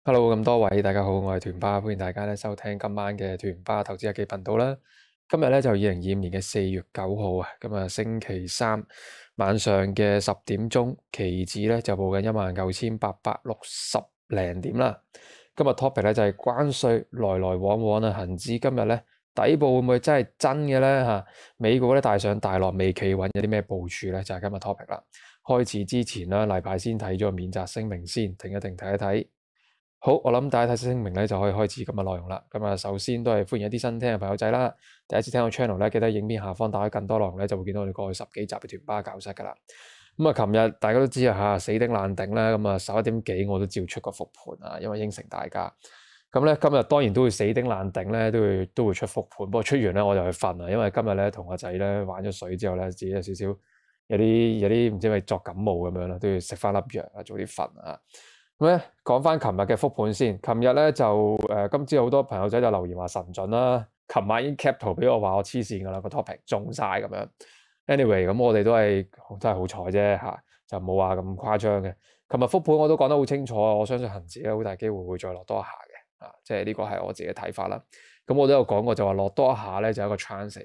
Hello，咁多位大家好，我係團爸，歡迎大家收聽今晚嘅團爸投資日記頻道啦。今日就2025年嘅4月9號啊，咁啊星期三晚上嘅10點鐘，期指就報緊19,860零點啦。今日 topic 就係關稅來來往往啊，恒指今日底部會唔會真係真嘅呢？吓？美股大上大落未企穩，有啲咩部署呢？就係今日 topic 啦。開始之前啦，例牌先睇咗個免責聲明先，停一停睇一睇。好，我諗大家睇聲明就可以開始今日內容啦。咁啊，首先都係歡迎一啲新聽嘅朋友仔啦。第一次聽我 channel 記得影片下方打開更多內容就會見到我哋過去10幾集嘅團爸教室噶啦。咁啊，琴日大家都知啊，死頂爛頂啦。咁啊，11點幾我都照出個復盤啊，因為應承大家。咁今日當然都會死頂爛頂咧，都會出復盤。不過出完我就去瞓啦，因為今日同阿仔玩咗水之後自己有少少有啲唔知係咪作感冒咁樣啦，都要食翻粒藥啊，早啲瞓啊。咁咧講翻琴日嘅復盤先，琴日今朝好多朋友仔就留言話神準啦，琴晚已經 cap 圖俾我話我黐線噶啦，個 topic 中晒咁樣。anyway 咁我哋都係真係好彩啫吓，就冇話咁誇張嘅。琴日復盤我都講得好清楚，我相信恒指好大機會會再落多一下嘅，即係呢個係我自己嘅睇法啦。咁我都有講過就話落多一下就係一個 chance 嚟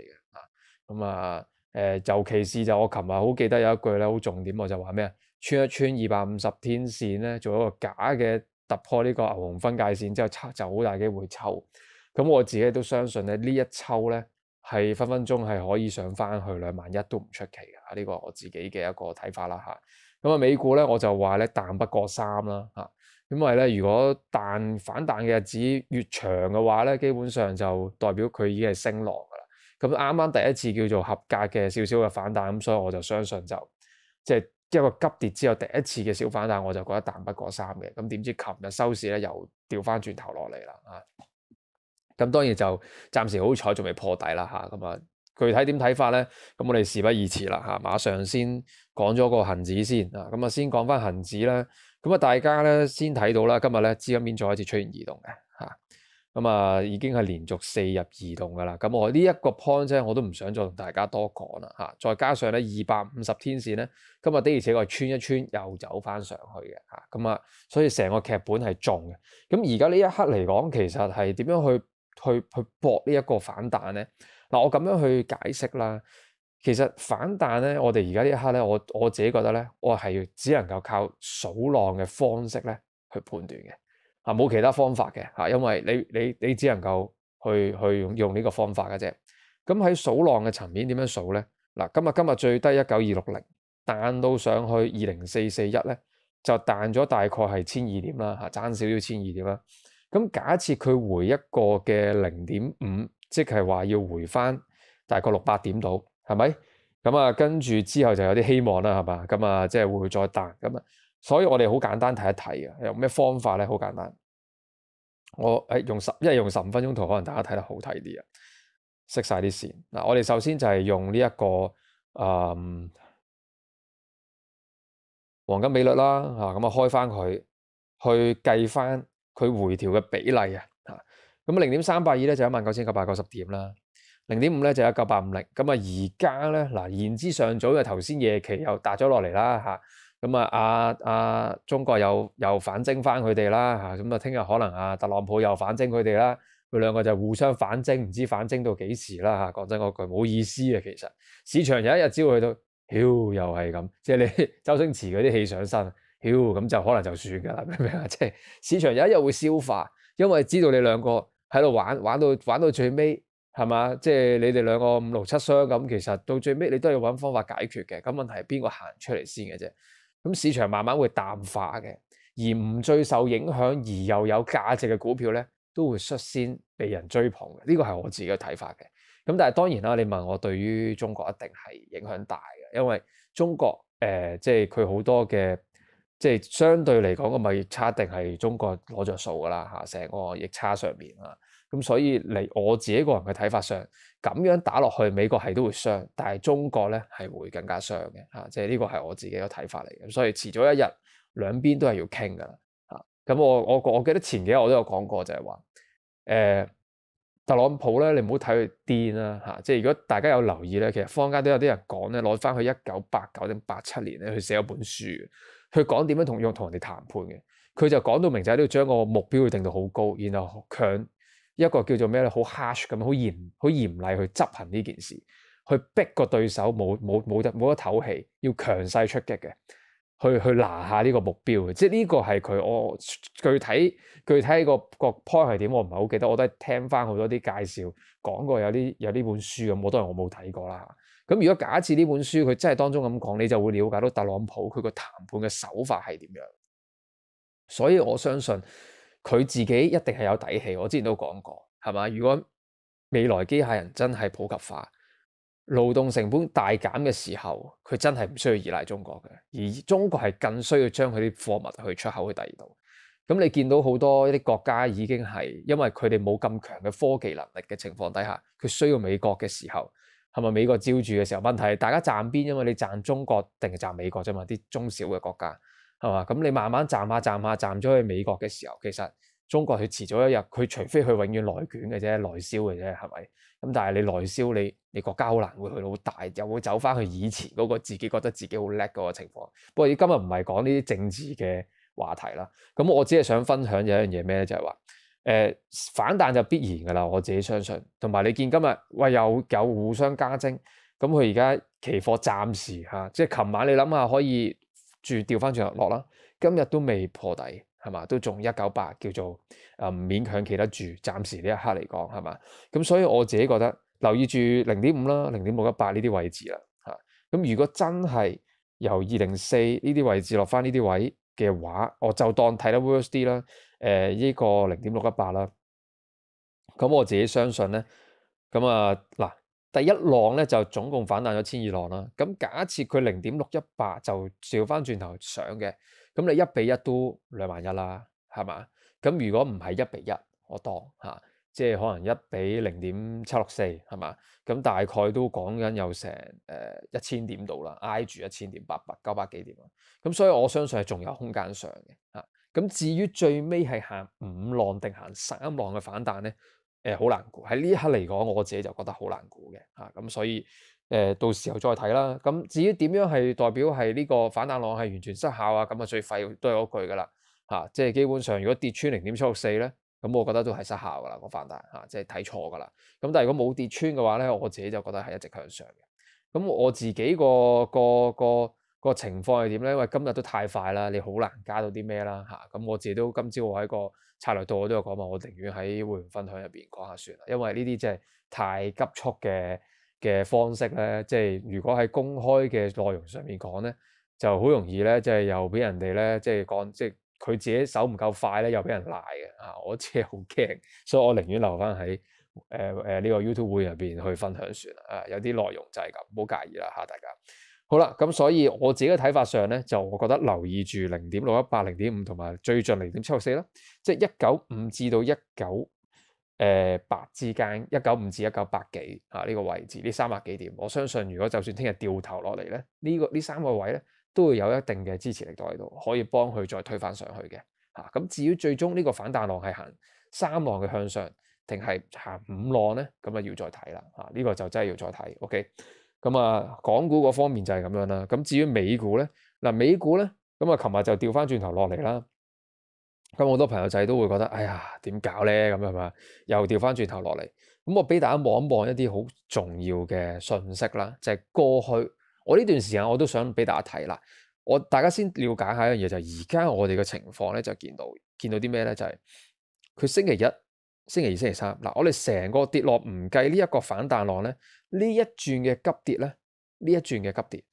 嘅。尤其是就我琴日好記得有一句好重點，我就話咩啊？穿一穿250天線做一個假嘅突破呢個牛熊分界線之後就好大機會抽。咁我自己都相信呢一抽係分分鐘係可以上翻去21000都唔出奇嘅。呢個我自己嘅一個睇法啦吓。咁美股我就話彈不過3啦吓。因為如果反彈嘅日子越長嘅話基本上就代表佢已經係升浪噶啦。咁啱啱第一次叫做合格嘅少少嘅反彈，咁所以我就相信就即係一個急跌之後第一次嘅小反彈，我就覺得彈不過3嘅。咁點知琴日收市又掉翻轉頭落嚟啦啊！咁當然就暫時好彩仲未破底啦嚇。咁具體點睇法呢？咁我哋事不宜遲啦嚇，馬上先講咗個恒指先啊。咁先講翻恒指啦。咁大家先睇到啦，今日資金面再一次出現移動嘅嚇。已經係連續4日移動噶啦。咁我呢一個 point 我都唔想再同大家多講啦嚇。再加上250天線今日的而且確穿一穿又走翻上去嘅嚇。所以成個劇本係中嘅。咁而家呢一刻嚟講，其實係點樣去搏呢一個反彈呢？嗱，我咁樣去解釋啦。其實反彈我哋而家呢一刻我自己覺得我係只能夠靠數浪嘅方式去判斷嘅。冇其他方法嘅，因為你只能夠去用呢個方法嘅啫。咁喺數浪嘅層面點樣數呢？嗱，今日最低19260，彈到上去20441就彈咗大概係1200點啦，爭少少1200點啦。咁假設佢回一個嘅0.5，即係話要回翻大概600點到，係咪？咁跟住之後就有啲希望啦，係嘛？咁即係會唔會再彈？所以我哋好簡單睇一睇嘅，用咩方法呢？好簡單，我用15分鐘圖，可能大家睇得好睇啲啊！熄晒啲線。嗱，我哋首先就係用呢一個黃金比率啦，開翻佢，去計翻佢回調嘅比例啊！咁0.382就19,990點啦，0.5就19850。咁而家嗱，言之尚早，就頭先夜期又達咗落嚟啦。中國又反徵翻佢哋啦。咁聽日可能特朗普又反徵佢哋啦。佢兩個就互相反徵，唔知反徵到幾時啦。講真嗰句冇意思嘅，其實市場有一日只會去到，又係咁，即係你周星馳嗰啲戲上身，咁就可能就算噶啦，明唔明啊？即係市場有一日會消化，因為知道你兩個喺度玩到最尾，係嘛？即係你哋兩個5、6、7雙咁，其實到最尾你都要揾方法解決嘅。咁問題係邊個行出嚟先嘅啫？咁市場慢慢會淡化嘅，而唔最受影響而又有價值嘅股票都會率先被人追捧嘅。呢個係我自己嘅睇法嘅。咁但係當然啦，你問我對於中國一定係影響大嘅，因為中國即係佢好多嘅即係相對嚟講個貿易差一定係中國攞着數噶啦嚇，成個逆差上面啊。咁所以我自己個人嘅睇法上，咁樣打落去美國係都會傷，但係中國係會更加傷嘅嚇，即係呢個係我自己嘅睇法嚟嘅。所以遲早一日兩邊都係要傾噶啦嚇。咁我記得前幾日我都有講過就係話特朗普你唔好睇佢癲啦嚇，即係如果大家有留意其實坊間都有啲人講攞翻去1989定87年去寫一本書，去講點樣同人哋談判嘅。佢就講到明就喺度將個目標要定到好高，然後強一個叫做咩咧，好 harsh 咁，好嚴厲去執行呢件事，去逼個對手冇得唞氣，要強勢出擊嘅。去拿下呢個目標嘅，即係呢個係佢我具體個 point 係點，我唔係好記得，我都係聽翻好多啲介紹講過有呢本書咁，當然我冇睇過啦。咁如果假設呢本書佢真係當中咁講，你就會了解到特朗普佢個談判嘅手法係點樣。所以我相信佢自己一定係有底氣。我之前都講過，係嘛？如果未來機械人真係普及化，勞動成本大減嘅時候，佢真係唔需要依賴中國嘅，而中國係更需要將佢啲貨物去出口去第二度。咁你見到好多一啲國家已經係因為佢哋冇咁強嘅科技能力嘅情況底下，佢需要美國嘅時候，係咪美國招住嘅時候？問題係大家站邊，因為你站中國定係站美國啫嘛？啲中小嘅國家係嘛？咁你慢慢站咗去美國嘅時候，其實中國佢遲早一日，佢除非佢永遠內捲嘅啫，內銷嘅啫，係咪？咁但係你內銷，你國家好難會去到好大，又會走翻去以前嗰個自己覺得自己好叻嗰個情況。不過今日唔係講呢啲政治嘅話題啦。咁我只係想分享有一樣嘢咩咧，就係話反彈就必然噶啦，我自己相信。同埋你見今日喂有互相加徵，咁佢而家期貨暫時嚇，即係琴晚你諗下可以調翻轉頭落啦，今日都未破底。係嘛，都仲198叫做勉強企得住，暫時呢一刻嚟講係嘛，咁所以我自己覺得留意住0.5啦、0.618呢啲位置啦嚇。咁如果真係由204呢啲位置落翻呢啲位嘅話，我就當睇得 worse 啲啦。呢個0.618啦，咁我自己相信咧，咁嗱第一浪咧就總共反彈咗1200浪啦。咁假設佢0.618就調翻轉頭上嘅。咁你1比1都21000啦，係嘛？咁如果唔係1比1，我當嚇，即係可能1比0.764，係嘛？咁大概都講緊有成1000點度啦，挨住1000點900幾點啊。咁所以我相信係仲有空間上嘅嚇。咁至於最尾係行5浪定行3浪嘅反彈咧，好難估。喺呢一刻嚟講，我自己就覺得好難估嘅嚇。咁所以到時候再睇啦。咁至於點樣係代表係呢個反彈浪係完全失效啊？咁啊最廢都係嗰句噶啦嚇，即係基本上如果跌穿0.764咧，咁我覺得都係失效噶啦個反彈嚇，即係睇錯噶啦。咁但係如果冇跌穿嘅話咧，我自己就覺得係一直向上嘅。咁我自己個情況係點咧？因為今日都太快啦，你好難加到啲咩啦嚇。咁我自己都今朝我喺個策略度我都有講話，我寧願喺會員分享入邊講下算啦，因為呢啲即係太急速嘅方式咧，即係如果喺公開嘅內容上面講咧，就好容易咧，即係又俾人哋咧，即係講，即係佢自己手唔夠快咧，又俾人賴嘅啊！我真係好驚，所以我寧願留翻喺呢個 YouTube 會入邊去分享算啦。啊，有啲內容就係咁，唔好介意啦嚇大家。好啦，咁所以我自己嘅睇法上咧，就我覺得留意住0.618、0.5同埋最盡0.764啦，即係195至到198之間，195至198幾呢個位置，呢300幾點，我相信如果就算聽日掉頭落嚟咧，呢3個位咧都會有一定嘅支持力度喺度，可以幫佢再推返上去嘅嚇。咁至於最終呢個反彈浪係行3浪嘅向上，定係行5浪咧？咁啊要再睇啦嚇，呢個就真係要再睇。OK。咁港股嗰方面就係咁樣啦。咁至於美股咧，美股咧，咁琴日就調翻轉頭落嚟啦。咁好多朋友仔都會覺得，哎呀，點搞咧？咁係嘛，又調翻轉頭落嚟。咁我俾大家望一望一啲好重要嘅信息啦，就係過去我呢段時間我都想俾大家睇啦。大家先了解下一樣嘢，就係而家我哋嘅情況咧，就見到啲咩咧？就係佢星期一、星期二、星期三嗱，我哋成個跌落唔計呢一個反彈浪咧，呢一轉嘅急跌咧，呢一轉嘅急跌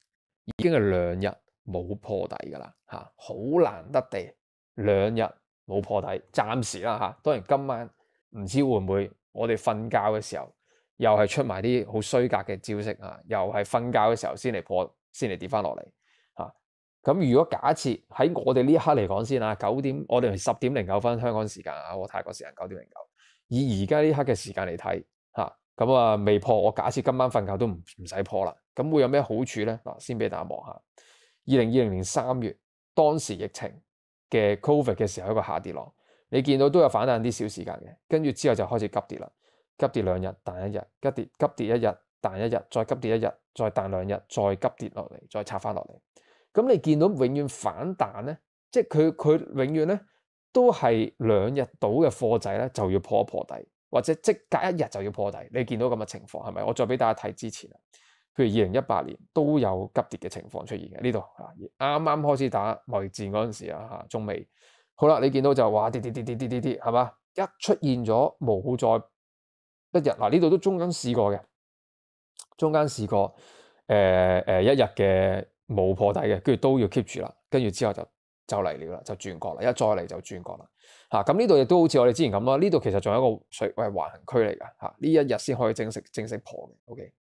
已經係2日冇破底噶啦嚇，好難得地2日冇破底，暫時啦嚇。當然今晚唔知會唔會我哋瞓覺嘅時候又係出埋啲好衰格嘅招式啊，又係瞓覺嘅時候先嚟跌翻落嚟嚇。咁如果假設喺我哋呢一刻嚟講先啊，9點我哋係10:09香港時間啊，我泰國時間9:09，以而家呢刻嘅時間嚟睇嚇，咁未破，我假設今晚瞓覺都唔使破啦。咁會有咩好處咧？嗱，先俾大家望下2020年3月當時疫情嘅 Covid 嘅時候一個下跌浪，你見到都有反彈啲小時間嘅，跟住之後就開始急跌啦，急跌2日彈1日，急跌1日彈1日，再急跌1日，再彈2日，再急跌落嚟，再插翻落嚟。咁你見到永遠反彈咧，即係佢永遠咧都係2日到嘅貨仔咧就要破一破底，或者即隔1日就要破底。你見到咁嘅情況係咪？我再俾大家睇之前啊，譬如2018年都有急跌嘅情況出現嘅呢度啊，啱啱開始打貿易戰嗰陣時啊，中美好啦，你見到就哇跌係嘛？一出現咗冇再1日嗱，呢度都中間試過嘅，中間試過1日嘅冇破底嘅，跟住都要 keep 住啦，跟住之後就嚟了啦，就轉角啦，一再嚟就轉角啦嚇。咁呢度亦都好似我哋之前咁啦，呢度其實仲有一個橫行區嚟㗎嚇，呢1日先可以正式破嘅。OK，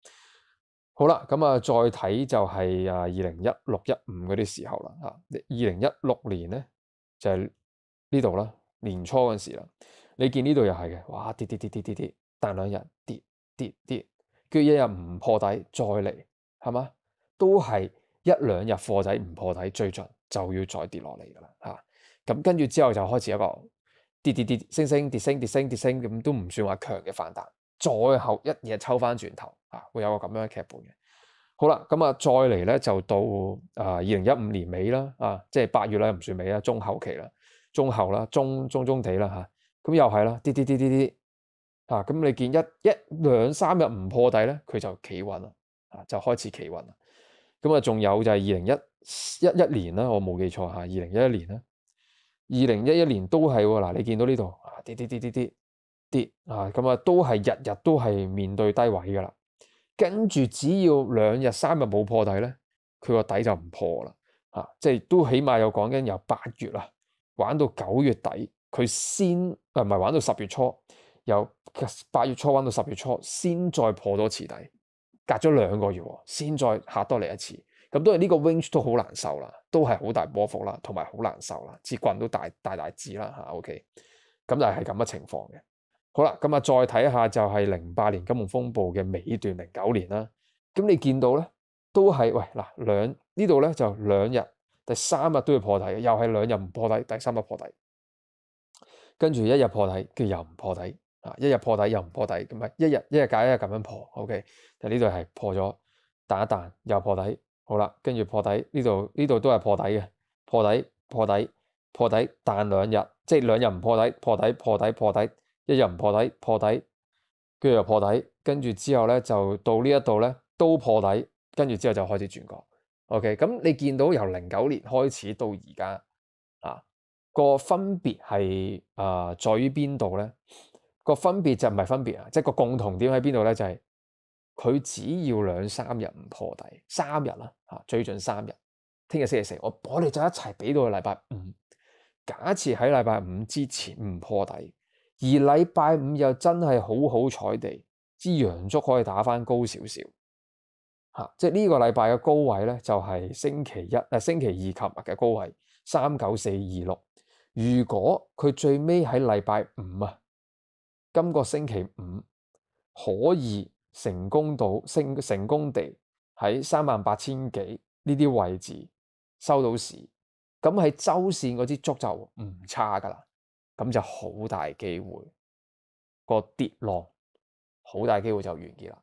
好啦，咁啊再睇就係2016、15嗰啲時候啦嚇。2016年咧就係呢度啦，年初嗰陣時啦，你見呢度又係嘅，哇跌，彈2日跌，跟住1日唔破底再嚟，係嘛？都係1、2日貨仔唔破底，最盡就要再跌落嚟㗎啦嚇。咁跟住之後就開始一個跌升跌升咁，都唔算話強嘅反彈。再後一嘢抽翻轉頭啊，會有個咁樣嘅劇本嘅。好啦，咁啊再嚟咧就到2015年尾啦，即係8月啦，唔算尾啦，中後期啦，中後啦，中地啦嚇。咁又係啦，跌咁你見一兩三日唔破底咧，佢就企穩啦，就開始企穩啦。咁啊，仲有就係2011年啦，我冇記錯嚇，2011年啦，2011年都係喎嗱，你見到呢度跌咁啊，都係日日都係面對低位噶啦。跟住只要2日3日冇破底咧，佢個底就唔破啦即係都起碼有講緊由8月啦玩到9月底，佢先唔係玩到10月初，由8月初玩到10月初，先再破多次底，隔咗2個月先再嚇多嚟一次。咁當然呢個 range 都好難受啦，都係好大波幅啦，同埋好難受啦，支棍都大支啦OK，咁就係咁嘅情況嘅。好啦，咁啊再睇下就係08年金融風暴嘅尾段09年啦。咁你見到咧都係呢度咧就2日，第3日都要破底，又係2日唔破底，第3日破底，跟住1日破底，跟住又唔破底1日破底又唔破底，咁啊一日隔一日咁樣破 OK。但呢度係破咗彈一彈又破底，好啦，跟住破底呢度都係破底嘅，破底彈2日，即係2日唔破底，破底。1日唔破底，跟住又破底，跟住之後咧就到呢一度咧都破底，跟住之後就開始轉角。OK，咁你見到由09年開始到而家個分別係在於邊度咧？個分別就唔係分別即係個共同點喺邊度咧？就係佢只要2、3日唔破底，3日啦最盡3日。聽日星期4，我哋就一齊俾到禮拜5。假設喺禮拜5之前唔破底。而禮拜5又真係好彩地，支陽燭可以打返高少少即係呢個禮拜嘅高位咧，就係星期2琴日嘅高位39426。如果佢最尾喺禮拜5今個星期5可以成功地喺38000幾呢啲位置收到市，咁喺周線嗰支燭就唔差噶啦。咁就好大機會個跌浪，好大機會就完結啦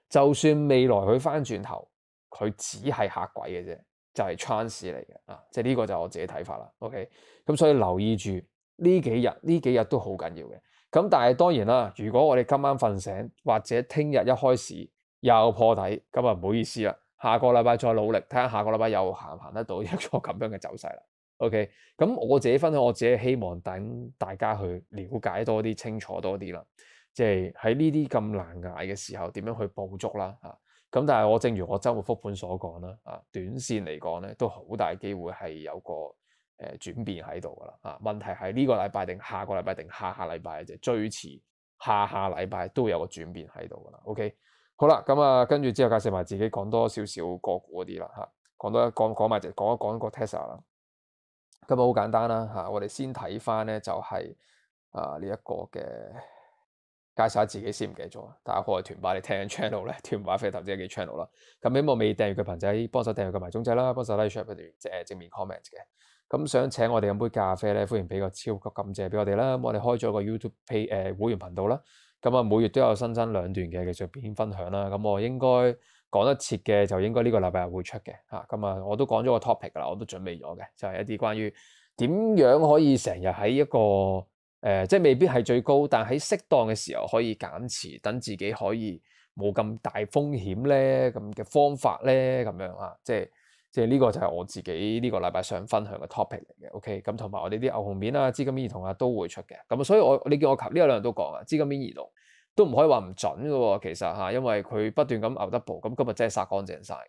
就算未來佢翻轉頭，佢只係嚇鬼嘅啫，就係 chance 嚟嘅即係呢個就我自己睇法啦。OK，咁所以留意住呢幾日都好緊要嘅。咁但係當然啦，如果我哋今晚瞓醒或者聽日一開始又破底，咁啊唔好意思啦，下個禮拜再努力睇下，下個禮拜又行得到一個咁樣嘅走勢啦。OK，咁我自己分享，我自己希望等大家去了解多啲、清楚多啲啦。即係喺呢啲咁難捱嘅時候，點樣去捕捉啦咁但係我正如我週末復盤所講啦短線嚟講咧，都好大機會係有個轉變喺度噶啦問題係呢個禮拜定下個禮拜定下禮拜嘅啫，最遲下禮拜都有個轉變喺度噶啦。OK，好啦，咁跟住之後介紹埋自己講多少少個股嗰啲啦講一講個 Tesla 啦。今日好簡單啦我哋先睇翻咧就係呢一個嘅介紹下自己先，唔記得咗。大家可以團把你聽緊 channel 咧，團把飛投資嘅 channel 啦。咁希望未訂閱嘅朋仔幫手訂閱個埋鐘仔啦，幫手 like share 佢哋正面 comment 嘅。咁想請我哋飲杯咖啡咧，歡迎俾個超級感謝俾我哋啦。我哋開咗個 YouTube page 會員頻道啦。咁每月都有新增2段嘅技術片分享啦。咁我應該講得切嘅就應該呢個禮拜會出嘅咁我都講咗個 topic 噶啦，我都準備咗嘅，就係一啲關於點樣可以成日喺一個即係未必係最高，但喺適當嘅時候可以減持，等自己可以冇咁大風險咧，咁嘅方法咧，咁樣啊，即係呢個就係我自己呢個禮拜想分享嘅 topic 嚟嘅。OK，咁同埋我哋啲牛熊面啊、資金面移動啊都會出嘅。咁所以你見我呢兩日都講啊，資金面移動都唔可以話唔準嘅喎，其實嚇，因為佢不斷咁牛得步，咁今日真係殺乾淨晒嘅。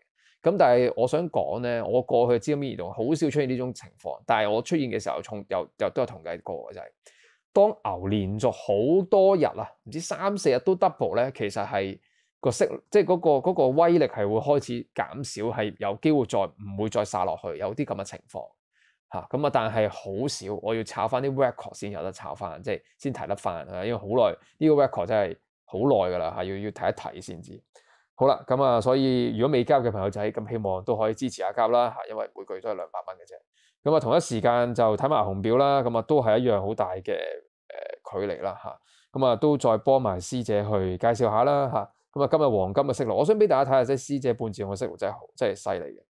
咁但係我想講咧，我過去資金面移動好少出現呢種情況，但係我出現嘅時候，又都有統計過嘅就係、當牛連續好多日啊，唔知3-4日都 double 咧，其實係個息，即係嗰個威力係會開始減少，係有機會唔會再殺落去，有啲咁嘅情況嚇。咁啊，但係好少，我要炒翻啲 record 先有得炒翻，即係先睇得翻啊，因為好耐呢個 record 真係好耐㗎啦嚇，要睇一睇先知。好啦，咁啊，所以如果未交嘅朋友仔，咁希望都可以支持下交啦嚇，因為每個月都係200蚊嘅啫。咁啊，同一時間就睇埋紅表啦，咁啊都係一樣好大嘅距離啦嚇。咁啊都再幫埋師姐去介紹下啦嚇。咁啊今日黃金嘅息率，我想俾大家睇下即係師姐半自動嘅息率真係犀利嘅。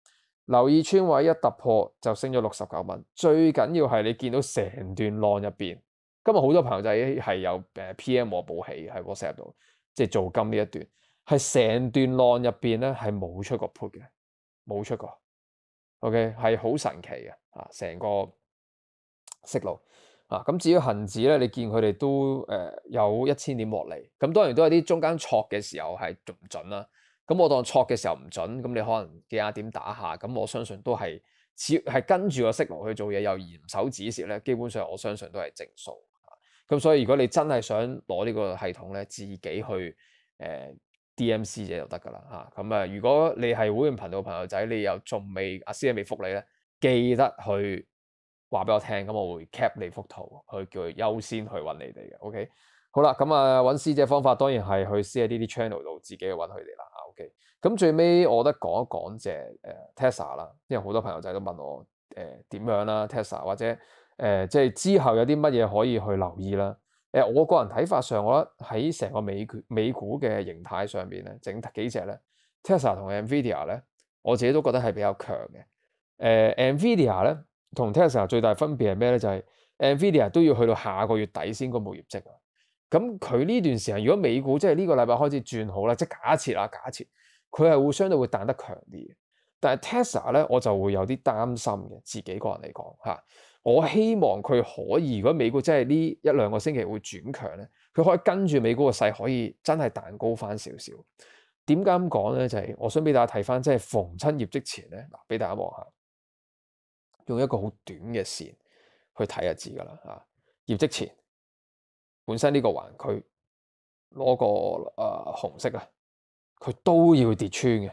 留意穿位一突破就升咗69蚊，最緊要係你見到成段浪入邊，今日好多朋友仔係有PM 我報喜喺 WhatsApp 度，即係做金呢一段。係成段浪入邊咧，係冇出過 put 嘅，冇出過。OK， 係好神奇嘅啊！成個息路啊，咁至於恒指咧，你見佢哋都有1000點獲利，咁當然都有啲中間挫嘅時候係唔準啦。咁我當挫嘅時候唔準，咁你可能幾廿點打下，咁我相信都係只係跟住個息路去做嘢，又嚴守止蝕咧，基本上我相信都係正數。咁所以如果你真係想攞呢個系統咧，自己去DMC 者就得㗎啦嚇，咁啊如果你係會員頻道嘅朋友仔，你又仲未阿師姐未覆你咧，記得去話俾我聽，咁我會 cap 你幅圖，去叫佢優先去揾你哋嘅。OK， 好啦，咁啊揾師姐方法當然係去師姐呢啲 channel 度自己去揾佢哋啦。OK，咁最尾我覺得講一講隻Tesla 啦，因為好多朋友仔都問我點樣啦 Tesla 或者即係之後有啲乜嘢可以去留意啦。我個人睇法上，我覺得喺成個美股嘅形態上邊咧，整幾隻咧 ，Tesla 同 Nvidia 咧，我自己都覺得係比較強嘅。Nvidia 咧同 Tesla 最大分別係咩咧？就係 Nvidia 都要去到下個月底先公布業績啊。咁佢呢段時間，如果美股即係呢個禮拜開始轉好啦，即係假設佢係會相對會彈得強啲嘅。但係 Tesla 咧，我就會有啲擔心嘅，自己個人嚟講嚇。我希望佢可以，如果美股真係呢1-2個星期會轉強咧，佢可以跟住美股個勢，可以真係彈高翻少少。點解咁講咧？就係我想俾大家睇翻，即係逢親業績前咧，嗱，俾大家望下，用一個好短嘅線去睇就知㗎啦嚇。業績前本身呢個橫區攞個紅色啊，佢都要跌穿嘅。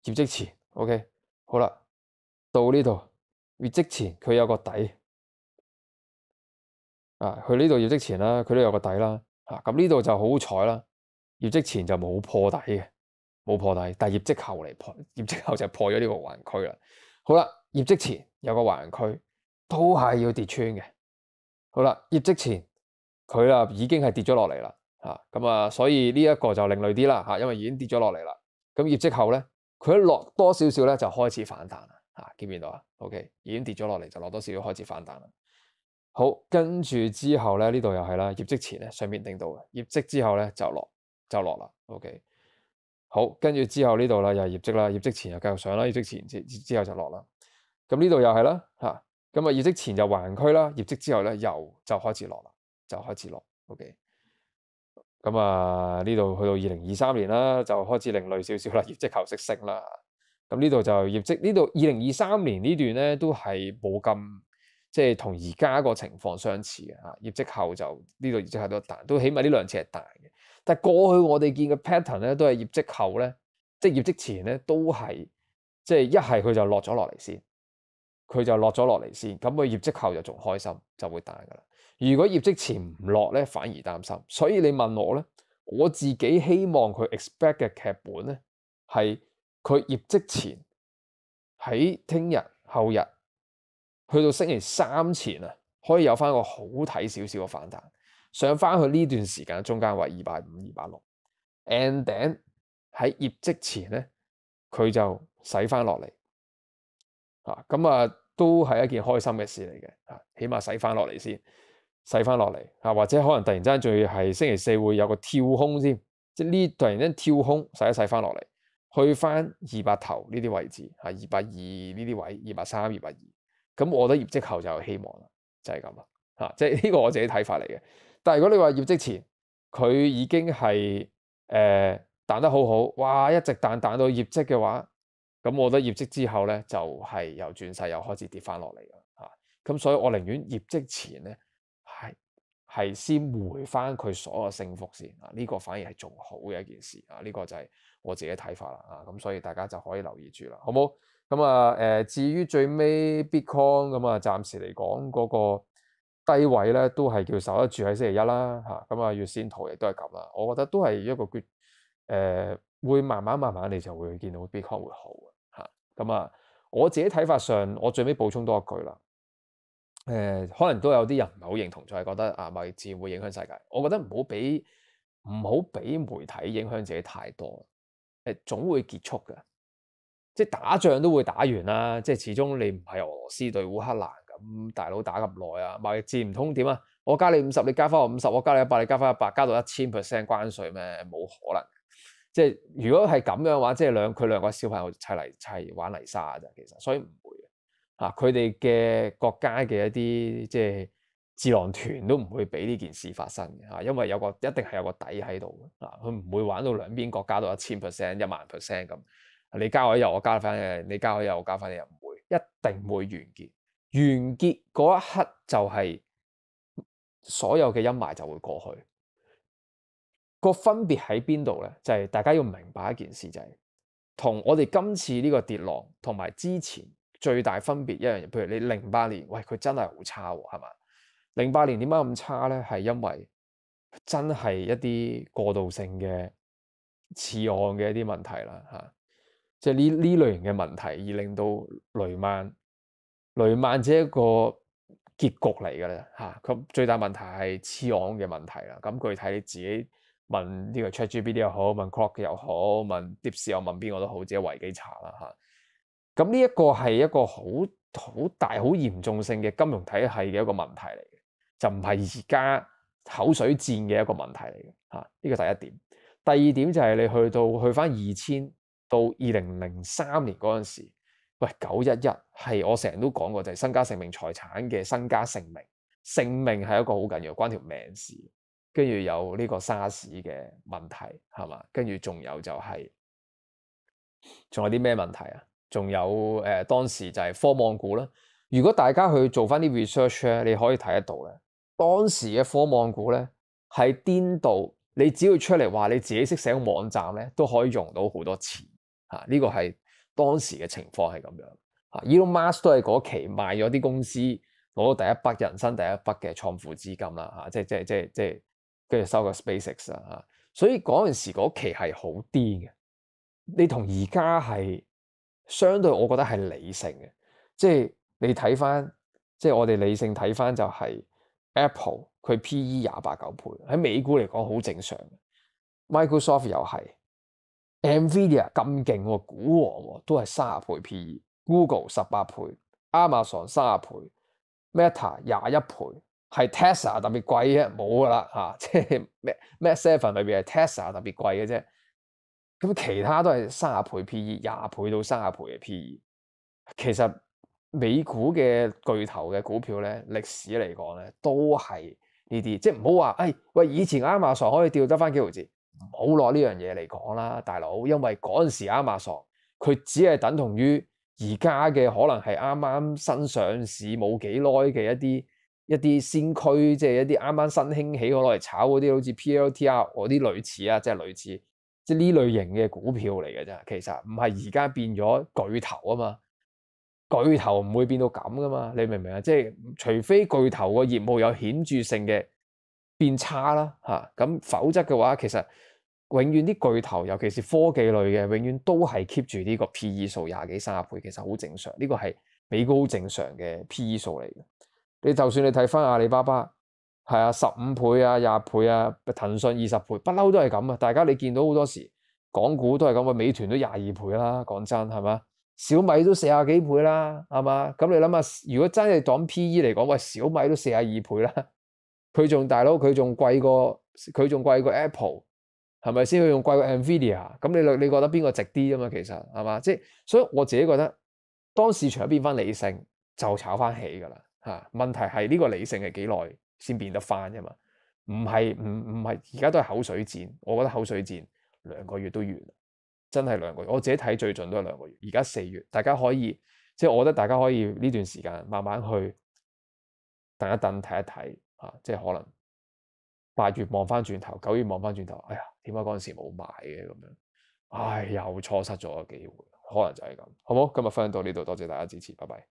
業績前 OK， 好啦，到呢度。業績前佢有個底啊，佢呢度業績前啦，佢都有個底啦，咁呢度就好彩啦，業績前就冇破底嘅，冇破底，但係業績後嚟破，業績後就破咗呢個橫區啦。好啦，業績前有個橫區，都係要跌穿嘅。好啦，業績前佢啊已經係跌咗落嚟啦，咁啊，所以呢一個就另類啲啦，因為已經跌咗落嚟啦。咁業績後咧，佢一落多少少咧就開始反彈啦。見唔見到啊 ？OK， 已經跌咗落嚟，就落多少少開始反彈啦。好，跟住之後咧，呢度又係啦。業績前咧上面定到嘅，業績之後咧就落啦。OK， 好，跟住之後呢度啦，又係業績啦，業績前又繼續上啦，業績前之後就落啦。咁呢度又係啦，咁啊業績前就橫區啦，業績之後咧又就開始落啦，就開始落。OK，咁啊呢度去到2023年啦，就開始另類少少啦，業績後息升啦。咁呢度就業績，呢度2023年呢段咧都係冇咁即係同而家個情況相似嘅嚇。業績後就呢度業績後都彈，都起碼呢兩次係彈嘅。但係過去我哋見嘅 pattern 咧，都係業績後咧，即係業績前咧都係即係一係佢就落咗落嚟先，佢就落咗落嚟先，咁佢業績後就仲開心，就會彈噶啦。如果業績前唔落咧，反而擔心。所以你問我咧，我自己希望佢 expect 嘅劇本咧係。佢業績前喺聽日、後日去到星期3前啊，可以有翻個好睇少少嘅反彈，上翻去呢段時間中間位250、260，and then 喺業績前咧，佢就洗翻落嚟咁啊，都係一件開心嘅事嚟嘅嚇，起碼洗翻落嚟先，洗翻落嚟嚇，或者可能突然之間仲要係星期四會有個跳空先，即係呢突然間跳空洗一洗翻落嚟，去翻200頭呢啲位置嚇，220呢啲位，230、220，咁我覺得業績後就有希望啦，就係咁啦嚇，即係呢個我自己睇法嚟嘅。但係如果你話業績前佢已經係彈得好好，哇！一直彈到業績嘅話，咁我覺得業績之後咧就係由轉勢又開始跌翻落嚟啦嚇。咁所以我寧願業績前咧係先回翻佢所有升幅先啊，呢個反而係仲好嘅一件事啊。呢個就係我自己睇法啦啊。咁所以大家就可以留意住啦，好冇？咁啊至於最尾 Bitcoin 咁啊，暫時嚟講嗰個低位咧都係叫守得住喺星期一啦嚇。咁啊月線圖亦都係咁啦，我覺得都係一個會慢慢你就會見到 Bitcoin 會好嚇。咁啊我自己睇法上，我最尾補充多一句啦。可能都有啲人唔係好認同，就係覺得啊貿易戰會影響世界。我覺得唔好俾媒體影響自己太多。總會結束嘅，即係打仗都會打完啦。即係始終你唔係俄羅斯對烏克蘭咁，大佬打咁耐啊，貿易戰唔通點啊？我加你50，你加翻我50，我加你100，你加翻100，加到1000% 關稅咩？冇可能。即係如果係咁樣嘅話，即係佢兩個小朋友砌玩泥沙咋，其實所以唔會嘅嚇。佢哋嘅國家嘅一啲即係智囊團都唔會俾呢件事發生嘅嚇，因為一定係有個底喺度嘅嚇，佢唔會玩到兩邊國家到1000%、10000%咁。你加我一日，我加翻嘅；你加我一日，我加翻你，又唔會，一定會完結。完結嗰一刻就係所有嘅陰霾就會過去。個分別喺邊度咧？就係大家要明白一件事，就係同我哋今次呢個跌浪同埋之前最大分別一樣嘢。譬如你08年，喂佢真係好差喎，係嘛？08年點解咁差咧？係因為真係一啲過渡性嘅次按嘅一啲問題啦，嚇，即係呢類型嘅問題而令到雷曼只係一個結局嚟㗎啦，嚇。咁最大問題係次按嘅問題啦。咁具體你自己問呢個 ChatGPT 又好，問 Claude 又好，問 DeepSeek 又問邊個都好，自己維基查啦嚇。咁呢一個係一個好大好嚴重性嘅金融體系嘅一個問題嚟嘅，就唔係而家口水戰嘅一個問題嚟嘅嚇。呢個第一點。第二點就係你去翻2000到2003年嗰陣時，喂911係我成日都講過，就係身家性命財產嘅身家性命，性命係一個好緊要，關條命事。跟住有呢個沙士嘅問題係嘛？跟住仲有就係仲有啲咩問題啊？仲有當時就係科網股啦。如果大家去做翻啲 research 咧，你可以睇得到咧，當時嘅科網股咧係顛倒，你只要出嚟話你自己識寫個網站咧，都可以用到好多錢嚇。呢個係當時嘅情況係咁樣嚇。Elon Musk 都係嗰期賣咗啲公司，攞到第一筆人生第一筆嘅創富資金啦嚇，即跟住收個 SpaceX 啦嚇，所以嗰陣時嗰期係好癲嘅。你同而家係相對，我覺得係理性嘅。即係你睇翻，即係我哋理性睇翻就係 Apple 佢 PE 28-9倍，喺美股嚟講好正常。Microsoft 又係 Nvidia 咁勁喎，股王喎，都係30倍 PE。Google 18倍，Amazon 30倍，Meta 21倍。係 Tesla 特別貴嘅，冇噶啦嚇，即係咩 Seven 裏邊係 Tesla 特別貴嘅啫。咁其他都係30倍 PE， 20倍到30倍嘅 PE。其實美股嘅巨頭嘅股票咧，歷史嚟講咧都係呢啲，即係唔好話，喂，以前 Amazon 可以掉得翻幾毫子，唔好攞呢樣嘢嚟講啦，大佬，因為嗰陣時 Amazon 佢只係等同於而家嘅可能係啱啱新上市冇幾耐嘅一啲先驅，即係一啲啱啱新興起，我攞嚟炒嗰啲，好似 PLTR 嗰啲類似啊，即係類似，即係呢類型嘅股票嚟嘅啫。其實唔係而家變咗巨頭啊嘛，巨頭唔會變到咁噶嘛，你明唔明啊？即係除非巨頭個業務有顯著性嘅變差啦嚇，咁否則嘅話，其實永遠啲巨頭，尤其是科技類嘅，永遠都係 keep 住呢個 PE 數20幾30倍，其實好正常。呢個係美股好正常嘅 PE 數嚟嘅。你就算你睇翻阿里巴巴，係啊15倍啊20倍啊，騰訊20倍，不嬲都係咁啊！大家你見到好多時港股都係咁啊，美團都22倍啦，講真係嘛？小米都40幾倍啦，係嘛？咁你諗下，如果真係講 PE 嚟講，喂，小米都42倍啦，佢仲大佬，佢仲貴過 Apple，係咪先？佢仲貴過 Nvidia，咁你覺得邊個值啲啊嘛？其實係嘛？即係所以我自己覺得，當市場變翻理性，就炒翻起㗎啦嚇。問題係呢個理性係幾耐先變得翻㗎嘛？唔係而家都係口水戰，我覺得口水戰2個月都完。真係2個月，我自己睇最盡都係2個月。而家4月，大家可以即係我覺得大家可以呢段時間慢慢去等一等睇一睇啊，即係可能8月望翻轉頭，9月望翻轉頭，哎呀，點解嗰陣時冇買嘅咁樣？唉，又錯失咗個機會，可能就係咁。好冇？今日分享到呢度，多謝大家支持，拜拜。